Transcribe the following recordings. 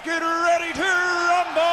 get ready to rumble!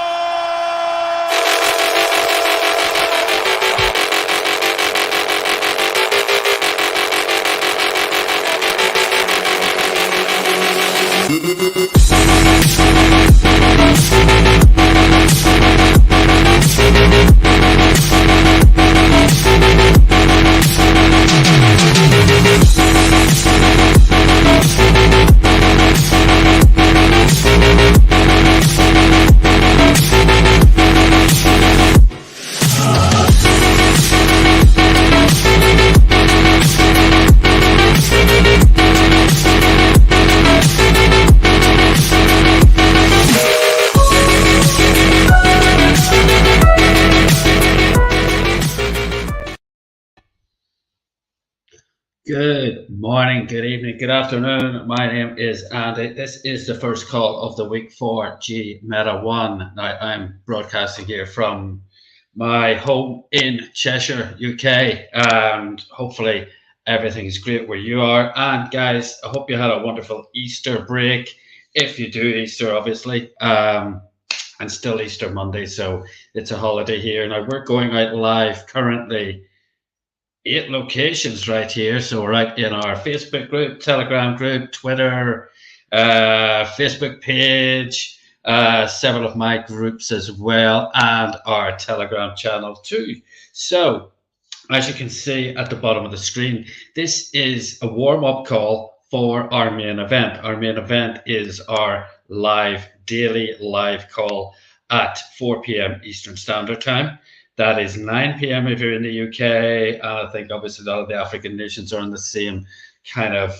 Good morning, good evening, good afternoon. My name is Andy. This is the first call of the week for G Meta 1. Now, I'm broadcasting here from my home in Cheshire, UK, and hopefully everything's great where you are. And guys, I hope you had a wonderful Easter break. If you do Easter, obviously, and still Easter Monday, so it's a holiday here. Now, we're going out live currently 8 locations right here. So right in our Facebook group, Telegram group, Twitter, Facebook page, several of my groups as well, and our Telegram channel too. So as you can see at the bottom of the screen, this is a warm-up call for our main event. Our main event is our daily live call at 4 p.m. Eastern Standard Time. That is 9 p.m. if you're in the UK. And I think obviously a lot of the African nations are on the same kind of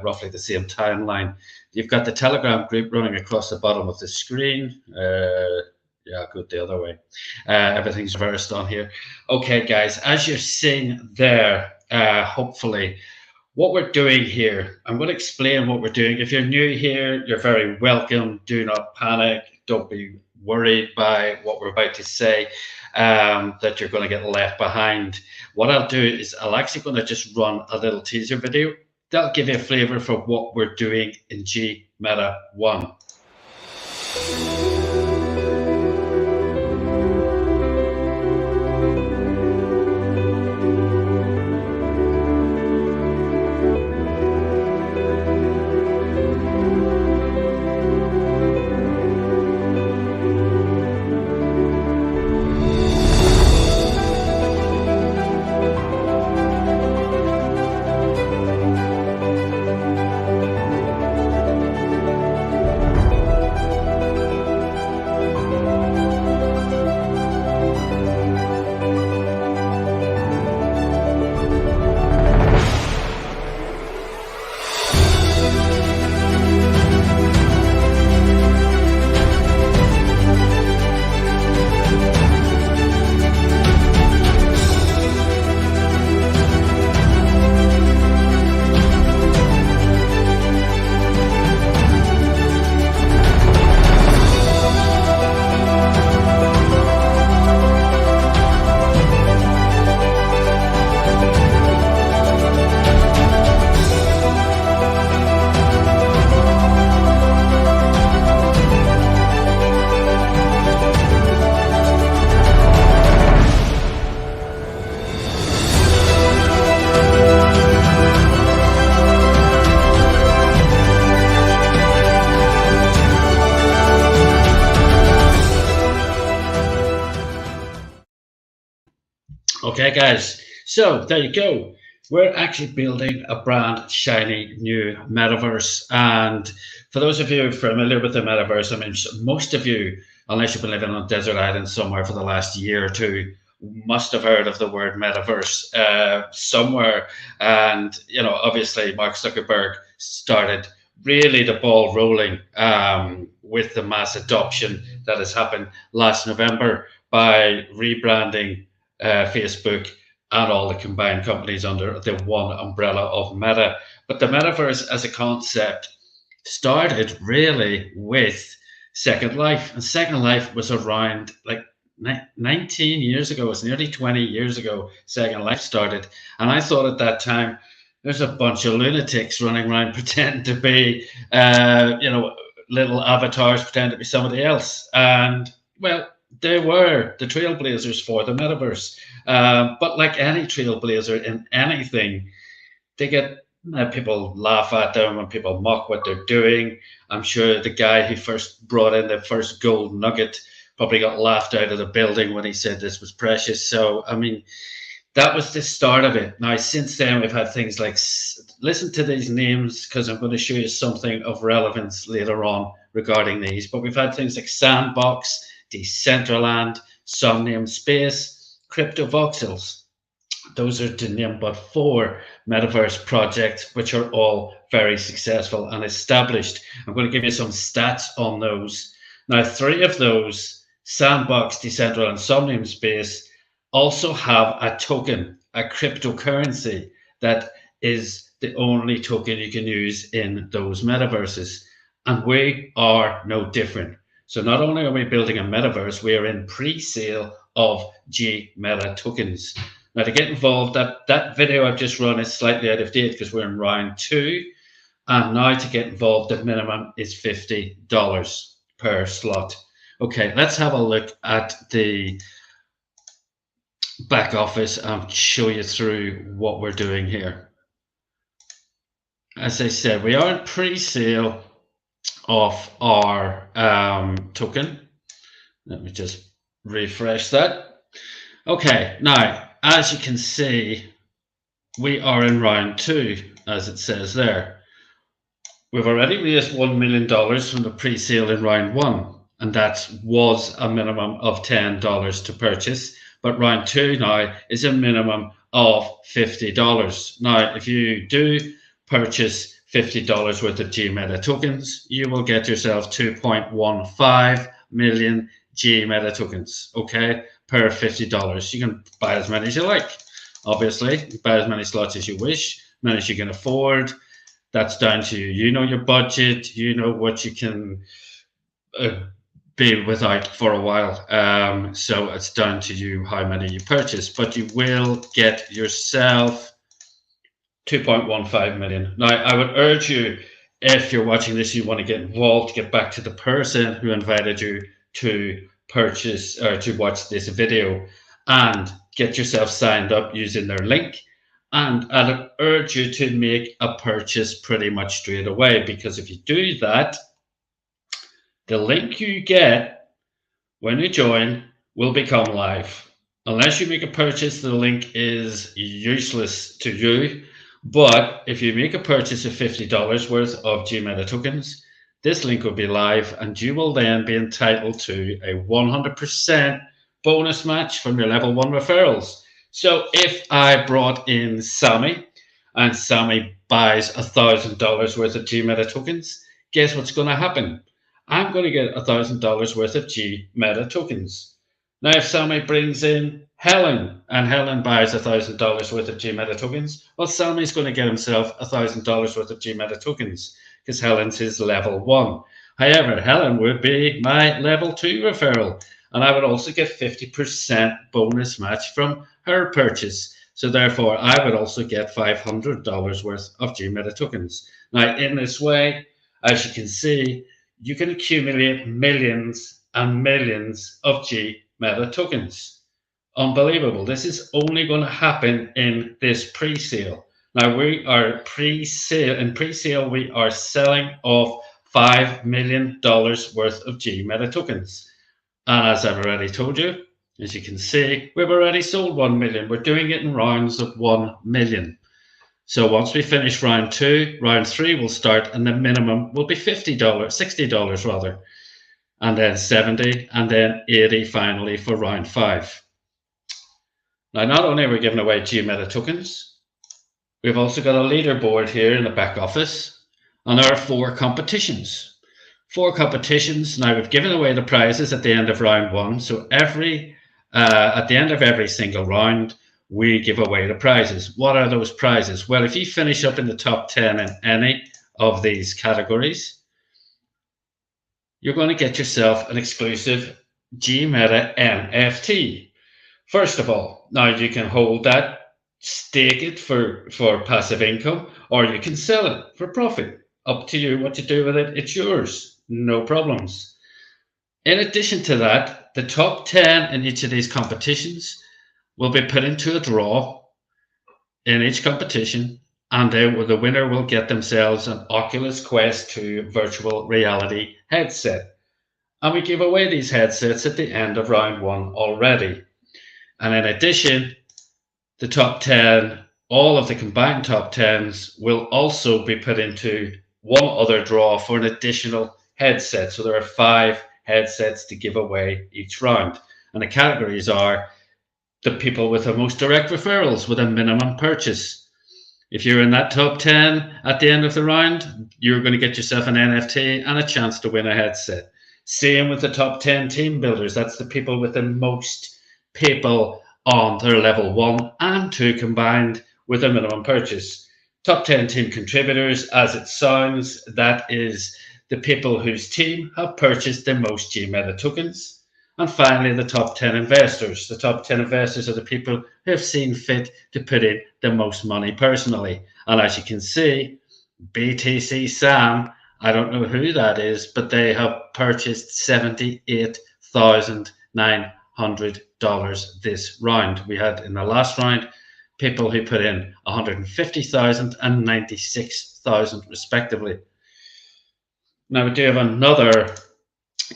roughly the same timeline. You've got the Telegram group running across the bottom of the screen. Yeah, go the other way. Everything's reversed on here. Okay, guys, as you're seeing there, hopefully, what we're doing here, I'm going to explain what we're doing. If you're new here, you're very welcome. Do not panic. Don't be worried by what we're about to say. That you're going to get left behind. What I'll do is I'm actually going to just run a little teaser video. That'll give you a flavor for what we're doing in G Meta 1. Okay, guys, so there you go. We're actually building a brand shiny new metaverse. And for those of you familiar with the metaverse, I mean, most of you, unless you've been living on a desert island somewhere for the last year or two, must have heard of the word metaverse somewhere. And, you know, obviously Mark Zuckerberg started really the ball rolling with the mass adoption that has happened last November by rebranding Facebook and all the combined companies under the one umbrella of Meta. But the metaverse as a concept started really with Second Life. And Second Life was around like 19 years ago. It was nearly 20 years ago Second Life started. And I thought at that time, there's a bunch of lunatics running around pretending to be, you know, little avatars pretend to be somebody else. And, well, they were the trailblazers for the metaverse. But like any trailblazer in anything, they get people laugh at them and people mock what they're doing. I'm sure the guy who first brought in the first gold nugget probably got laughed out of the building when he said this was precious. So, I mean, that was the start of it. Now, since then, we've had things like, listen to these names because I'm going to show you something of relevance later on regarding these. But we've had things like Sandbox, Decentraland, Somnium Space, Crypto Voxels. Those are to name but 4 metaverse projects, which are all very successful and established. I'm going to give you some stats on those. Now, 3 of those, Sandbox, Decentraland, Somnium Space, also have a token, a cryptocurrency that is the only token you can use in those metaverses. And we are no different. So not only are we building a metaverse, we are in pre-sale of G-Meta tokens. Now, to get involved, that video I've just run is slightly out of date because we're in round 2. And now to get involved, the minimum is $50 per slot. Okay, let's have a look at the back office and show you through what we're doing here. As I said, we are in pre-sale of our token. Let me just refresh that. Okay, now, as you can see, we are in round 2, as it says there. We've already raised $1 million from the pre-sale in round 1, and that was a minimum of $10 to purchase. But round 2 now is a minimum of $50. Now, if you do purchase $50 worth of G-Meta tokens, you will get yourself 2.15 million G-Meta tokens, okay, per $50. You can buy as many as you like, obviously. You buy as many slots as you wish, many as you can afford. That's down to you. You know your budget, you know what you can be without for a while. So it's down to you how many you purchase, but you will get yourself 2.15 million. Now, I would urge you, if you're watching this, you want to get involved, get back to the person who invited you to purchase or to watch this video and get yourself signed up using their link. And I'd urge you to make a purchase pretty much straight away, because if you do that, the link you get when you join will become live. Unless you make a purchase, the link is useless to you. But if you make a purchase of $50 worth of G-Meta tokens, this link will be live and you will then be entitled to a 100% bonus match from your level 1 referrals. So if I brought in Sammy and Sammy buys $1,000 worth of G-Meta tokens, guess what's going to happen? I'm going to get $1,000 worth of G-Meta tokens. Now, if Sammy brings in Helen and Helen buys $1,000 worth of G-Meta tokens, well, Sammy's going to get himself $1,000 worth of G-Meta tokens because Helen's his level 1. However, Helen would be my level 2 referral, and I would also get 50% bonus match from her purchase. So therefore, I would also get $500 worth of G-Meta tokens. Now, in this way, as you can see, you can accumulate millions and millions of G-Meta tokens. Unbelievable. This is only going to happen in this pre-sale. Now, we are pre-sale. In pre-sale, we are selling off $5 million worth of G-Meta tokens. And as I've already told you, as you can see, we've already sold 1 million. We're doing it in rounds of 1 million. So once we finish round 2, round 3 will start, and the minimum will be $50, $60 rather, and then 70, and then 80 finally for round 5. Now, not only are we giving away G-Meta tokens, we've also got a leaderboard here in the back office, and there are 4 competitions. 4 competitions. Now, we've given away the prizes at the end of round 1, so at the end of every single round, we give away the prizes. What are those prizes? Well, if you finish up in the top 10 in any of these categories, you're going to get yourself an exclusive G-Meta NFT. First of all, now you can hold that, stake it for passive income, or you can sell it for profit. Up to you what to do with it. It's yours. No problems. In addition to that, the top 10 in each of these competitions will be put into a draw in each competition, and the winner will get themselves an Oculus Quest 2 virtual reality headset. And we give away these headsets at the end of round 1 already. And in addition, the top 10, all of the combined top 10s will also be put into one other draw for an additional headset. So there are 5 headsets to give away each round. And the categories are the people with the most direct referrals with a minimum purchase. If you're in that top 10 at the end of the round, you're going to get yourself an NFT and a chance to win a headset. Same with the top 10 team builders. That's the people with the most people on their level 1 and 2 combined with a minimum purchase. Top 10 team contributors, as it sounds, that is the people whose team have purchased the most G-Meta tokens. And finally, the top 10 investors. The top 10 investors are the people who have seen fit to put in the most money personally. And as you can see, BTC Sam, I don't know who that is, but they have purchased $78,900 this round. We had in the last round people who put in $150,000 and $96,000 respectively. Now we do have another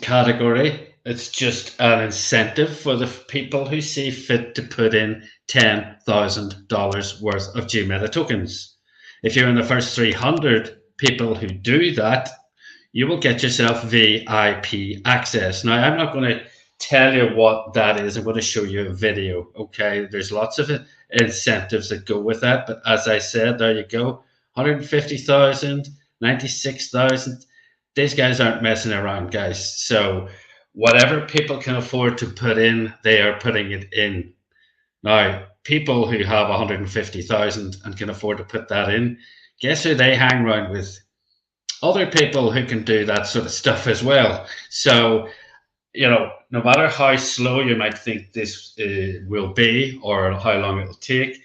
category. It's just an incentive for the people who see fit to put in $10,000 worth of G-Meta tokens. If you're in the first 300 people who do that, you will get yourself VIP access. Now, I'm not going to tell you what that is. I'm going to show you a video. Okay, there's lots of incentives that go with that. But as I said, there you go. 150,000, 96,000. These guys aren't messing around, guys. So whatever people can afford to put in, they are putting it in. Now, people who have 150,000 and can afford to put that in, guess who they hang around with? Other people who can do that sort of stuff as well. So, you know, no matter how slow you might think this will be or how long it will take,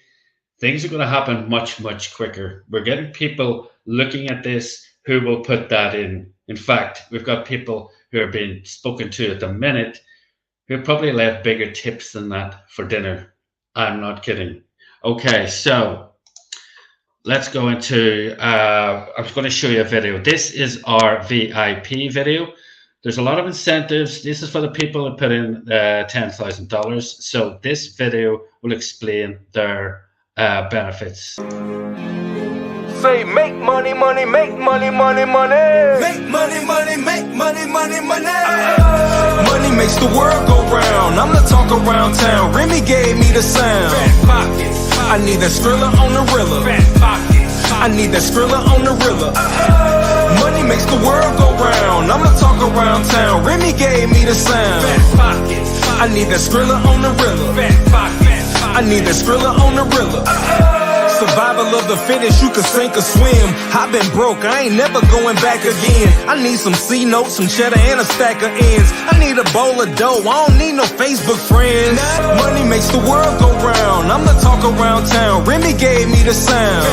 things are going to happen much, much quicker. We're getting people looking at this who will put that in. In fact, we've got people who are being spoken to at the minute who probably left bigger tips than that for dinner. I'm not kidding. Okay, so let's go into, I'm going to show you a video. This is our VIP video. There's a lot of incentives. This is for the people who put in $10,000. So this video will explain their benefits. Say make money, money, make money, money, money. Make money, money, make money, money, money. Money makes the world go round. I'm the talk around town. Remy gave me the sound. Fat pockets. I need that Skrilla on the Rilla. Fat pockets. I need that Skrilla on the Rilla. Money makes the world go round. I'm the talk around town. Remy gave me the sound. Fat pockets. I need that Skrilla on the Rilla. Fat pockets. I need that Skrilla on the Rilla. Survival of the fittest, you can sink or swim. I've been broke, I ain't never going back again. I need some C notes, some cheddar, and a stack of ends. I need a bowl of dough, I don't need no Facebook friends. Money makes the world go round. I'm the talk around town. Remy gave me the sound.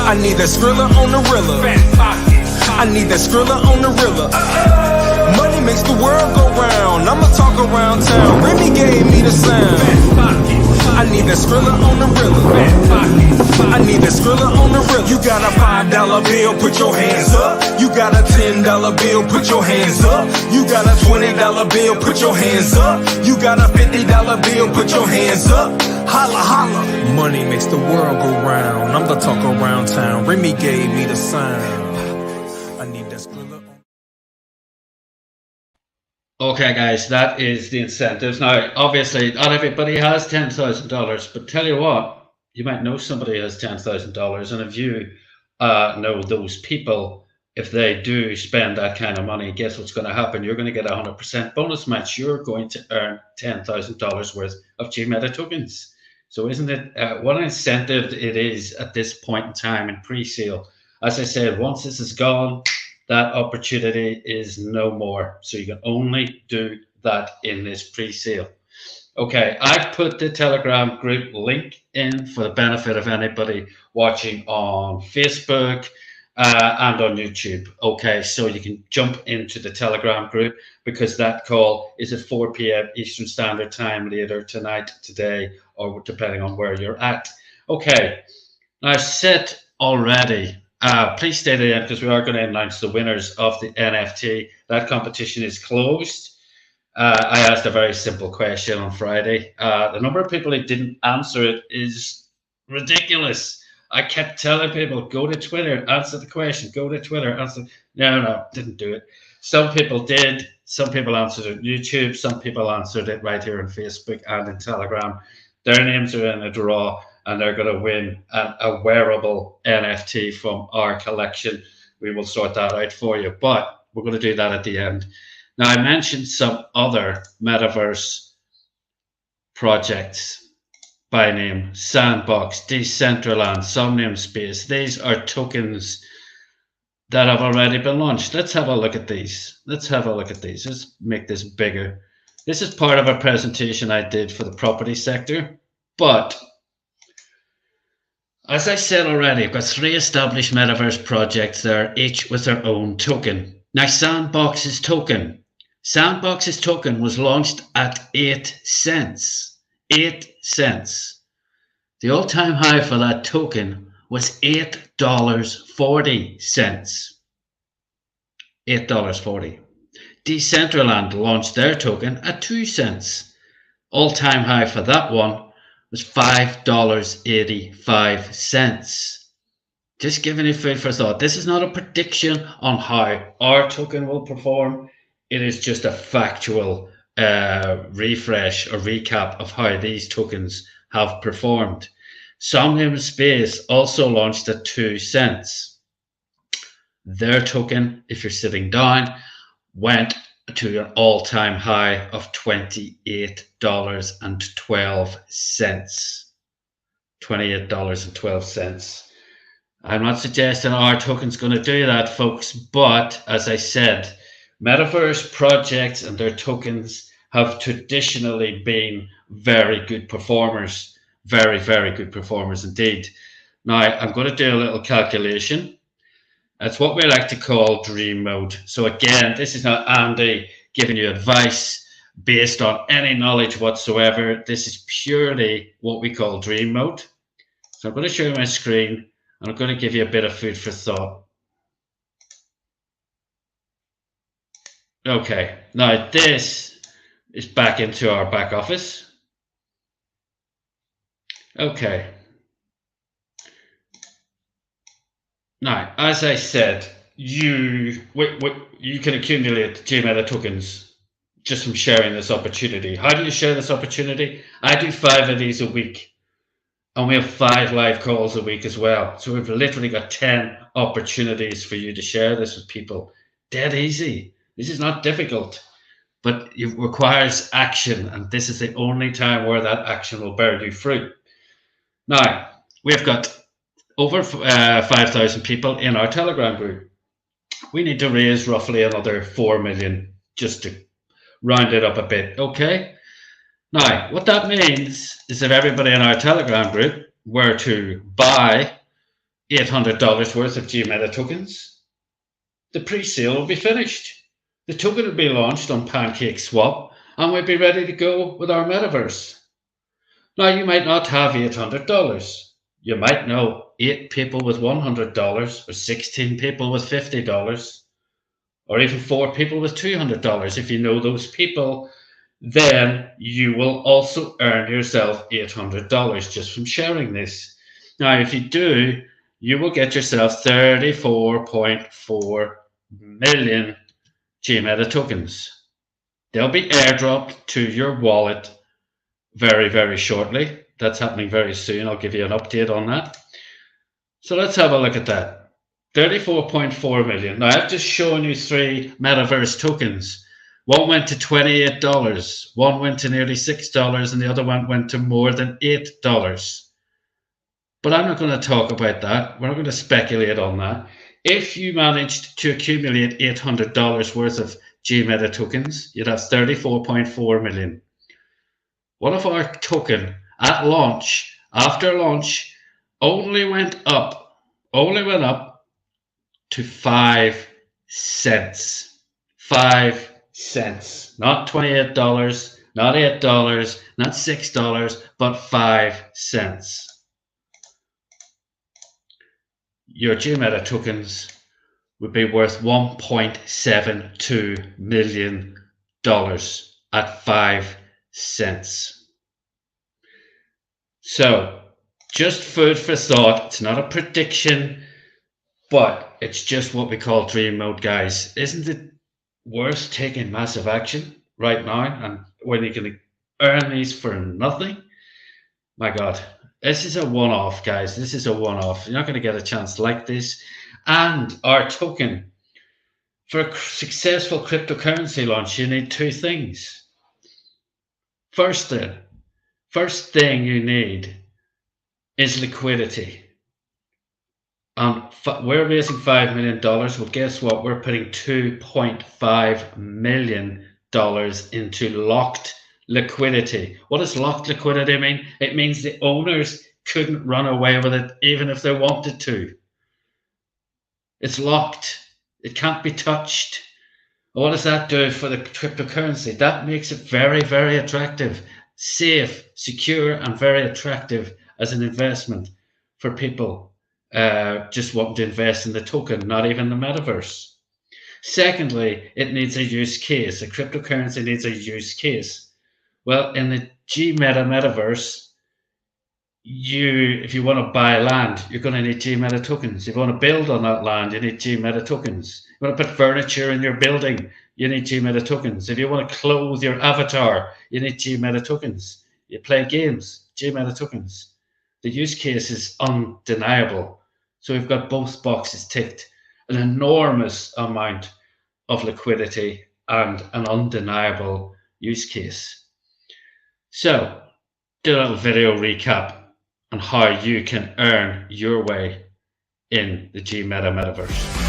I need that Skrilla on the Rilla. I need that Skrilla on the Rilla. Money makes the world go round. I'm the talk around town. Remy gave me the sound. I need that Skrilla on the Rilla. I need that Skrilla on the Rilla. You got a $5 bill, put your hands up. You got a $10 bill, put your hands up. You got a $20 bill, put your hands up. You got a $50 bill, put your hands up. Holla, holla. Money makes the world go round. I'm the talk around town. Remy gave me the sound. I need that Skrilla. Okay, guys, that is the incentives. Now, obviously, not everybody has $10,000, but tell you what, you might know somebody who has $10,000, and if you know those people, if they do spend that kind of money, guess what's going to happen? You're going to get a 100% bonus match. You're going to earn $10,000 worth of G-Meta tokens. So isn't it what an incentive it is at this point in time in pre-sale? As I said, once this is gone, that opportunity is no more. So you can only do that in this pre-sale. Okay, I've put the Telegram group link in for the benefit of anybody watching on Facebook, and on YouTube. Okay, so you can jump into the Telegram group because that call is at 4 p.m. Eastern Standard Time later tonight, today, or depending on where you're at. Okay, now I've said already, please stay there because we are going to announce the winners of the NFT. That competition is closed. I asked a very simple question on Friday. The number of people who didn't answer it is ridiculous. I kept telling people, go to Twitter, answer the question, go to Twitter, answer. No, didn't do it. Some people did. Some people answered it on YouTube. Some people answered it right here on Facebook and in Telegram. Their names are in a draw and they're going to win a wearable NFT from our collection. We will sort that out for you, but we're going to do that at the end. Now, I mentioned some other metaverse projects by name: Sandbox, Decentraland, Somnium Space. These are tokens that have already been launched. Let's have a look at these. Let's make this bigger. This is part of a presentation I did for the property sector. But as I said already, I've got 3 established metaverse projects there, each with their own token. Now, Sandbox's token was launched at 8 cents. 8 cents. The all-time high for that token was $8.40. $8.40. Decentraland launched their token at 2 cents. All-time high for that one was $5.85. Just giving you food for thought. This is not a prediction on how our token will perform. It is just a factual refresh or recap of how these tokens have performed. Somnium Space also launched at 2 cents. Their token, if you're sitting down, went to an all-time high of $28.12. $28.12. I'm not suggesting our token's going to do that, folks, but as I said, metaverse projects and their tokens have traditionally been very good performers. Very, very good performers indeed. Now, I'm going to do a little calculation. That's what we like to call dream mode. So again, this is not Andy giving you advice based on any knowledge whatsoever. This is purely what we call dream mode. So I'm going to show you my screen and I'm going to give you a bit of food for thought. Okay, now this is back into our back office. Okay. Now, as I said, you can accumulate GMeta tokens just from sharing this opportunity. How do you share this opportunity? I do 5 of these a week, and we have 5 live calls a week as well. So we've literally got 10 opportunities for you to share this with people. Dead easy. This is not difficult, but it requires action, and this is the only time where that action will bear you fruit. Now, we've got over 5,000 people in our Telegram group. We need to raise roughly another 4 million just to round it up a bit, okay? Now, what that means is if everybody in our Telegram group were to buy $800 worth of GMeta tokens, the pre-sale will be finished. The token will be launched on PancakeSwap and we'll be ready to go with our metaverse. Now, you might not have $800. You might know 8 people with $100 or 16 people with $50 or even 4 people with $200. If you know those people, then you will also earn yourself $800 just from sharing this. Now, if you do, you will get yourself 34.4 million GMeta tokens. They'll be airdropped to your wallet very, very shortly. That's happening very soon. I'll give you an update on that. So let's have a look at that. 34.4 million. Now, I've just shown you 3 metaverse tokens. One went to $28, one went to nearly $6, and the other one went to more than $8. But I'm not going to talk about that. We're not going to speculate on that. If you managed to accumulate $800 worth of GMeta tokens, you'd have 34.4 million. What if our token at launch, after launch, only went up to 5 cents. 5 cents. Not $28, not $8, not $6, but 5 cents. Your GMeta tokens would be worth $1.72 million at 5 cents. So, just food for thought. It's not a prediction, but it's just what we call dream mode, guys. Isn't it worth taking massive action right now? And when you can earn these for nothing? My God, this is a one-off, guys. This is a one-off. You're not going to get a chance like this. And our token, for a successful cryptocurrency launch, you need 2 things. First thing you need is liquidity. We're raising $5 million. Well, guess what? We're putting $2.5 million into locked liquidity. What does locked liquidity mean? It means the owners couldn't run away with it even if they wanted to. It's locked. It can't be touched. What does that do for the cryptocurrency? That makes it very, very attractive, safe, secure, and very attractive as an investment for people just wanting to invest in the token, not even the metaverse. Secondly, it needs a use case. A cryptocurrency needs a use case. Well, in the GMeta metaverse, if you want to buy land, you're going to need GMeta tokens. If you want to build on that land, you need GMeta tokens. You want to put furniture in your building, you need GMeta tokens. If you want to clothe your avatar, you need GMeta tokens. You play games, GMeta tokens. The use case is undeniable. So we've got both boxes ticked. An enormous amount of liquidity and an undeniable use case. So, do a little video recap on how you can earn your way in the GMeta metaverse.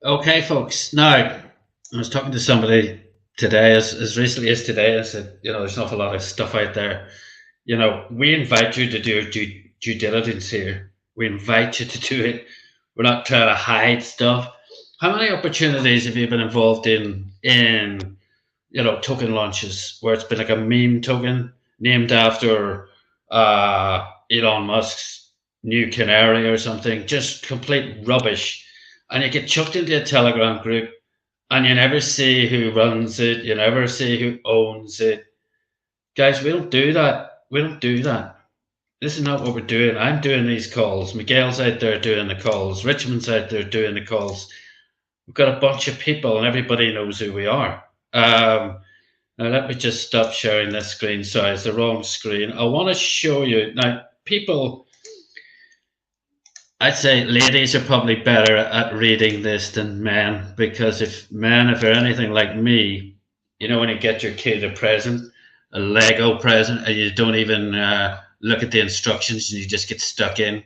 Okay, folks. Now, I was talking to somebody today, as recently as today, and said, there's an awful lot of stuff out there. We invite you to do due diligence here. We invite you to do it. We're not trying to hide stuff. How many opportunities have you been involved in token launches where it's been like a meme token named after Elon Musk's new canary or something, just complete rubbish? And you get chucked into a Telegram group and you never see who runs it. You never see who owns it. Guys, we don't do that. We don't do that. This is not what we're doing. I'm doing these calls. Miguel's out there doing the calls. Richmond's out there doing the calls. We've got a bunch of people and everybody knows who we are. Now, let me just stop sharing this screen. Sorry, it's the wrong screen. I want to show you. Now, people... I'd say ladies are probably better at reading this than men, because if they're anything like me, when you get your kid a present, a Lego present, and you don't even look at the instructions and you just get stuck in.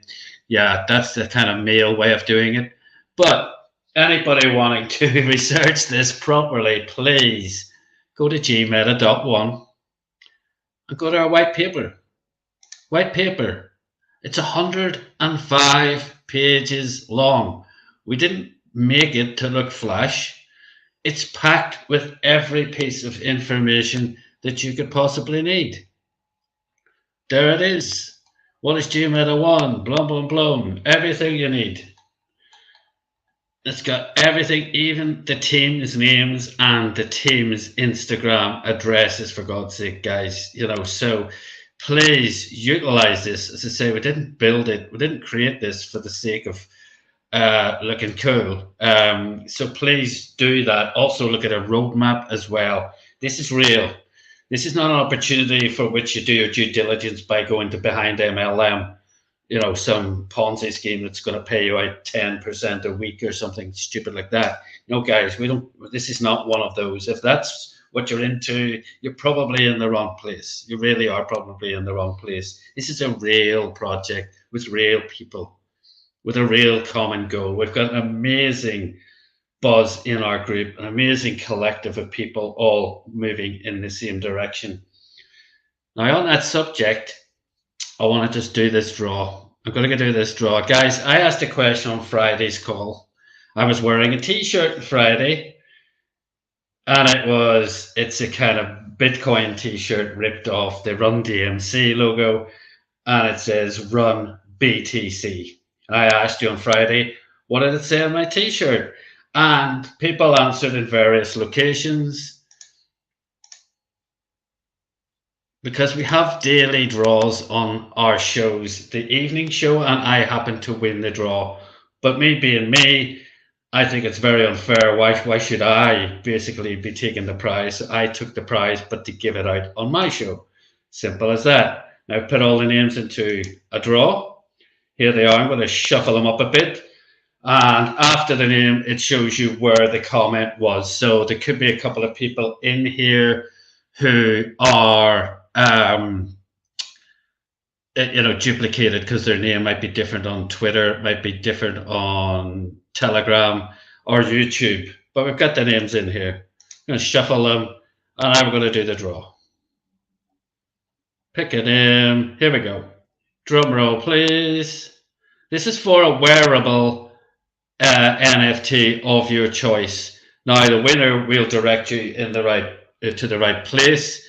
Yeah, that's the kind of male way of doing it. But anybody wanting to research this properly, please go to gmeta.one and go to our white paper. White paper. It's 105 pages long. We didn't make it to look flash. It's packed with every piece of information that you could possibly need. There it is. What is GMeta1? Blum, blum, blum. Everything you need. It's got everything, even the team's names and the team's Instagram addresses, for God's sake, guys. You know, so please utilize this. As I say, we didn't build it. We didn't create this for the sake of looking cool. So please do that. Also look at a roadmap as well. This is real. This is not an opportunity for which you do your due diligence by going to behind MLM, you know, some Ponzi scheme that's going to pay you out 10% a week or something stupid like that. No, guys, we don't. This is not one of those. If that's what you're into, you're probably in the wrong place. You really are probably in the wrong place. This is a real project with real people, with a real common goal. We've got an amazing buzz in our group, an amazing collective of people all moving in the same direction. Now, on that subject, I want to just do this draw. I'm going to do this draw. Guys, I asked a question on Friday's call. I was wearing a t-shirt on Friday, and it's a kind of Bitcoin t-shirt ripped off the Run DMC logo, and it says Run BTC. I asked you on Friday, what did it say on my t-shirt? And people answered in various locations. Because we have daily draws on our shows, the evening show, and I happen to win the draw. But me being me, I think it's very unfair. Why should I basically be taking the prize? I took the prize, but to give it out on my show. Simple as that. Now put all the names into a draw. Here they are. I'm going to shuffle them up a bit. And after the name, it shows you where the comment was. So there could be a couple of people in here who are, you know, duplicated because their name might be different on Twitter, might be different on Telegram or YouTube. But we've got the names in here. I'm going to shuffle them, and I'm going to do the draw. Pick a name. Here we go. Drum roll, please. This is for a wearable NFT of your choice. Now, the winner will direct you in the to the right place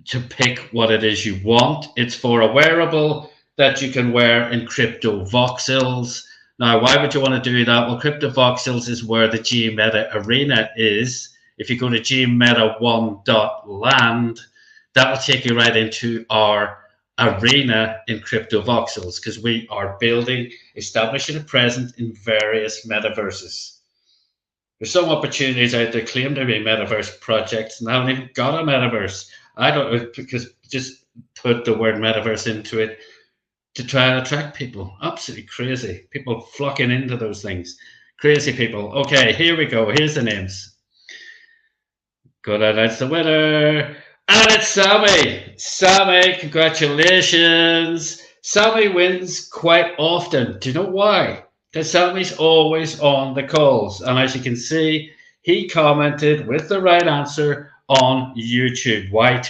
to pick what it is you want. It's for a wearable that you can wear in crypto voxels. Now, why would you want to do that? Well, crypto voxels is where the GMeta arena is. If you go to gmeta1.land, that will take you right into our arena in crypto voxels, because we are building, establishing a presence in various metaverses. There's some opportunities out there claim to be metaverse projects, and I haven't even got a metaverse. I don't, because just put the word metaverse into it to try and attract people. Absolutely crazy. People flocking into those things. Crazy people. Okay, here we go. Here's the names. Good, that's the winner. And it's Sammy. Sammy, congratulations. Sammy wins quite often. Do you know why? Because Sammy's always on the calls. And as you can see, he commented with the right answer on YouTube. YT,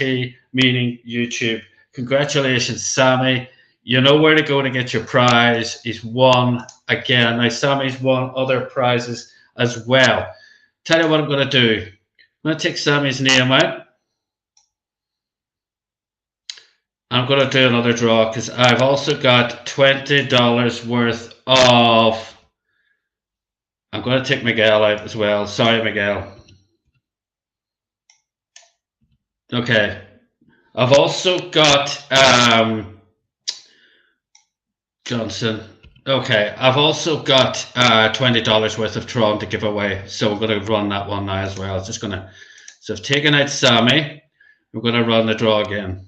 meaning YouTube. Congratulations, Sammy. You know where to go to get your prize. He's won again. Now, Sammy's won other prizes as well. Tell you what I'm going to do. I'm going to take Sammy's name out. I'm going to do another draw because I've also got $20 worth of... I'm going to take Miguel out as well. Sorry, Miguel. Okay. I've also got Johnson. Okay. I've also got $20 worth of Tron to give away. So we're going to run that one now as well. It's just going to... So I've taken out Sammy. We're going to run the draw again.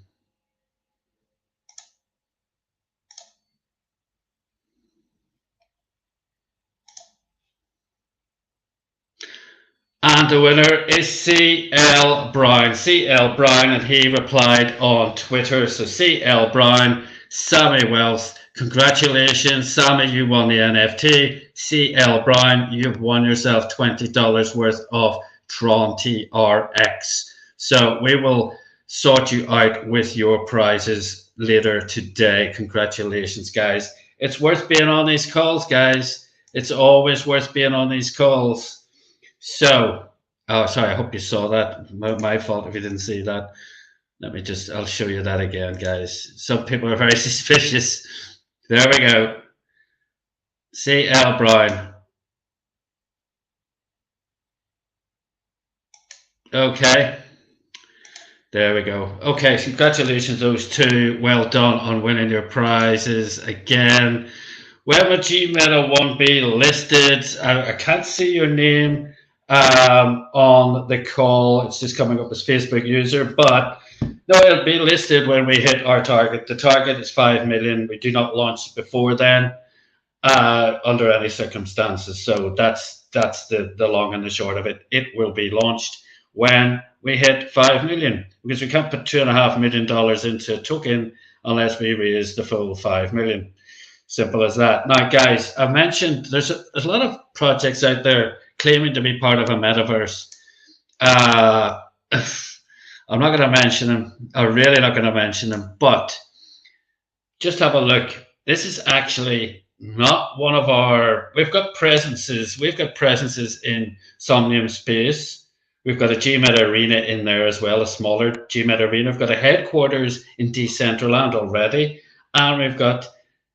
And the winner is CL Brown. CL Brown, and he replied on Twitter. So CL Brown, Sammy Wells, congratulations. Sammy, you won the NFT. CL Brown, you've won yourself $20 worth of Tron TRX. So we will sort you out with your prizes later today. Congratulations, guys. It's worth being on these calls, guys. It's always worth being on these calls. So, oh, sorry, I hope you saw that. My fault if you didn't see that. I'll show you that again, guys. Some people are very suspicious. There we go. C.L. Brown. Okay. There we go. Okay, congratulations, those two. Well done on winning your prizes again. When will GMeta1 be listed? I can't see your name on the call. It's just coming up as Facebook user, but no, it'll be listed when we hit our target. The target is 5 million. We do not launch before then under any circumstances. So that's the long and the short of it. It will be launched when we hit 5 million, because we can't put $2.5 million into a token unless we raise the full 5 million. Simple as that. Now, guys, I mentioned there's a lot of projects out there claiming to be part of a metaverse. I'm not going to mention them. I'm really not going to mention them, but just have a look. This is actually not one of our, we've got presences in Somnium Space. We've got a GMeta Arena in there as well, a smaller GMeta Arena. We've got a headquarters in Decentraland already, and we've got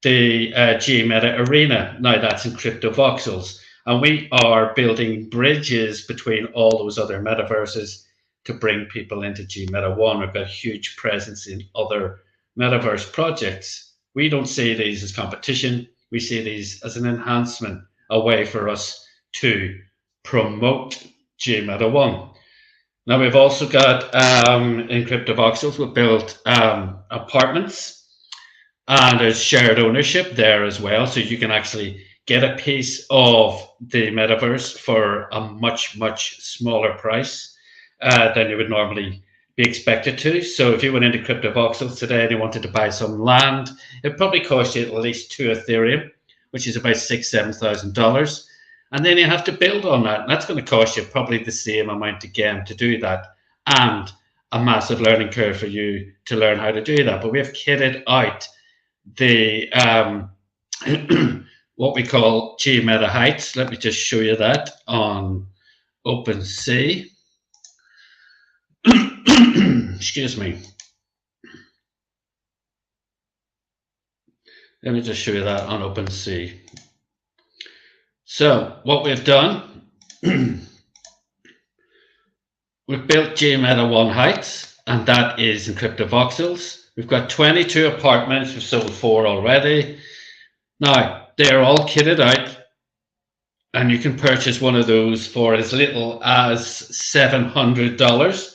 the GMeta Arena. Now that's in CryptoVoxels, and we are building bridges between all those other metaverses to bring people into GMeta1. We've got a huge presence in other metaverse projects. We don't see these as competition. We see these as an enhancement, a way for us to promote GMeta1. Now we've also got in CryptoVoxels, we've built apartments, and there's shared ownership there as well. So you can actually get a piece of the metaverse for a much, much smaller price than you would normally be expected to. So if you went into CryptoVoxels today and you wanted to buy some land, it'd probably cost you at least 2 Ethereum, which is about $6,000-7,000. And then you have to build on that. And that's going to cost you probably the same amount again to do that, and a massive learning curve for you to learn how to do that. But we have kitted out the what we call GMeta Heights. Let me just show you that on OpenSea. Excuse me. Let me just show you that on OpenSea. So what we've done, we've built GMeta1 Heights, and that is in CryptoVoxels. We've got 22 apartments. We've sold 4 already. Now, they're all kitted out, and you can purchase one of those for as little as $700.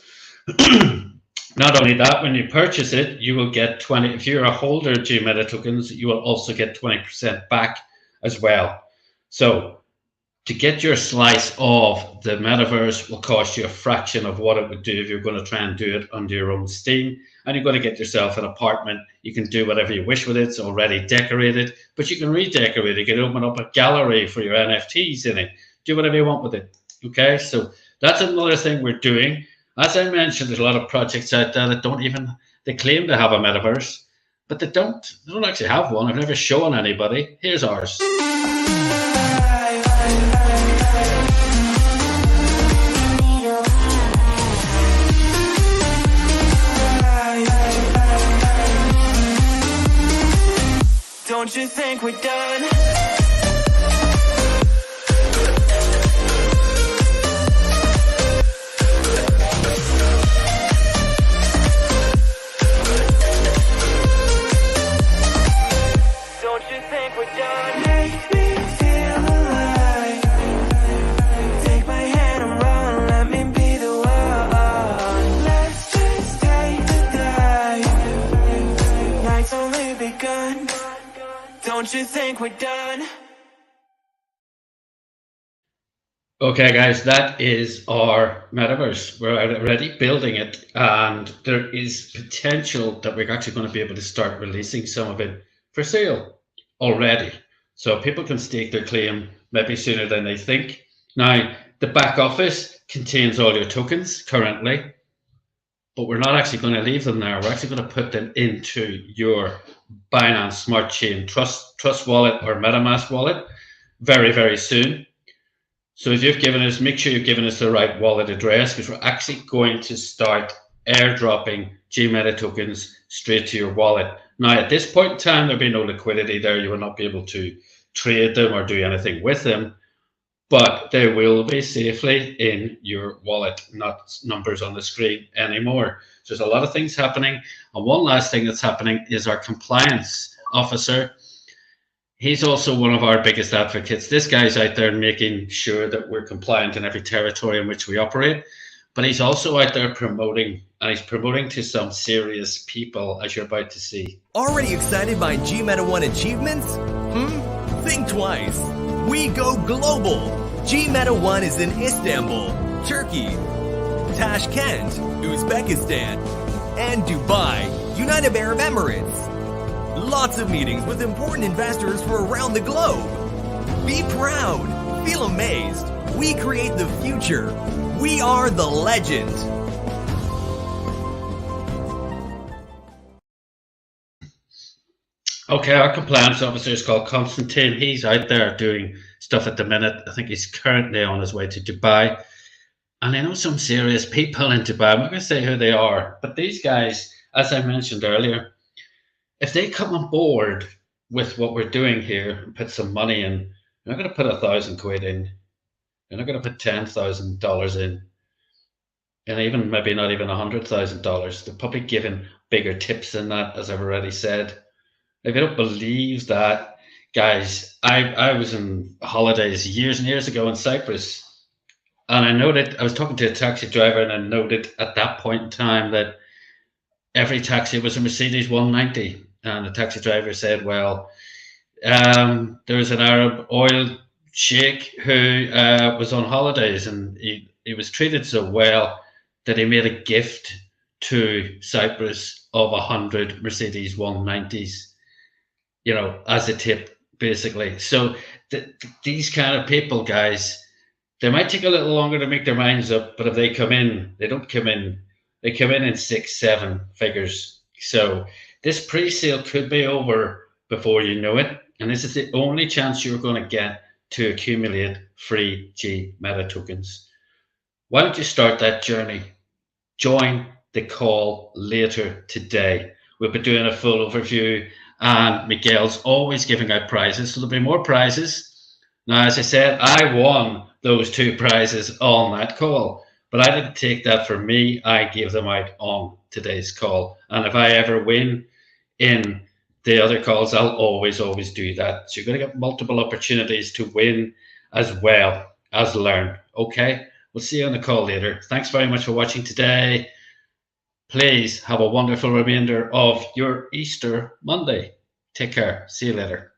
Not only that, when you purchase it, you will get 20. If you're a holder of GMeta tokens, you will also get 20% back as well. So to get your slice of the metaverse will cost you a fraction of what it would do if you're going to try and do it under your own steam. And you're going to get yourself an apartment. You can do whatever you wish with it. It's already decorated, but you can redecorate it. You can open up a gallery for your NFTs in it. Do whatever you want with it. Okay, so that's another thing we're doing. As I mentioned, there's a lot of projects out there that they claim to have a metaverse, but they don't actually have one. I've never shown anybody. Here's ours. Don't you think we're done? Don't you think we're done? Make me feel alive. Take my hand and run, let me be the one. Let's just take the dive. Night's only begun. Don't you think we're done? Okay, guys, that is our metaverse. We're already building it, and there is potential that we're actually going to be able to start releasing some of it for sale already. So people can stake their claim maybe sooner than they think. Now, the back office contains all your tokens currently, but we're not actually going to leave them there. We're actually going to put them into your Binance Smart Chain Trust Wallet or MetaMask wallet. very, very soon. So if you've given us, make sure you've given us the right wallet address, because we're actually going to start airdropping GMeta tokens straight to your wallet. Now, at this point in time, there'll be no liquidity there. You will not be able to trade them or do anything with them, but they will be safely in your wallet, not numbers on the screen anymore. So there's a lot of things happening. And one last thing that's happening is our compliance officer. He's also one of our biggest advocates. This guy's out there making sure that we're compliant in every territory in which we operate, but he's also out there promoting, and he's promoting to some serious people, as you're about to see. Already excited by GMeta 1 achievements? Think twice. We go global. GMeta 1 is in Istanbul, Turkey, Tashkent, Uzbekistan, and Dubai, United Arab Emirates. Lots of meetings with important investors from around the globe. Be proud. Feel amazed. We create the future. We are the legend. Okay, our compliance officer is called Constantine. He's out there doing stuff at the minute. I think he's currently on his way to Dubai. And I know some serious people in Dubai. I'm not going to say who they are, but these guys, as I mentioned earlier, if they come on board with what we're doing here and put some money in, they're not going to put 1,000 quid in. They're not going to put $10,000 in. And even maybe not even $100,000. They're probably giving bigger tips than that, as I've already said. If you don't believe that, guys, I was on holidays years and years ago in Cyprus. And I noted, I was talking to a taxi driver, and I noted at that point in time that every taxi was a Mercedes 190. And the taxi driver said, well, there was an Arab oil sheikh who was on holidays, and he was treated so well that he made a gift to Cyprus of 100 Mercedes 190s, you know, as a tip, basically. So these kind of people, guys, they might take a little longer to make their minds up, but if they come in, they don't come in. They come in 6, 7 figures. So this pre-sale could be over before you know it. And this is the only chance you're going to get to accumulate free GMeta tokens. Why don't you start that journey? Join the call later today. We'll be doing a full overview, and Miguel's always giving out prizes. So there'll be more prizes. Now, as I said, I won those 2 prizes on that call. But I didn't take that for me. I gave them out on today's call. And if I ever win in the other calls, I'll always do that. So you're going to get multiple opportunities to win as well as learn. Okay, we'll see you on the call later. Thanks very much for watching today. Please have a wonderful remainder of your Easter Monday. Take care. See you later.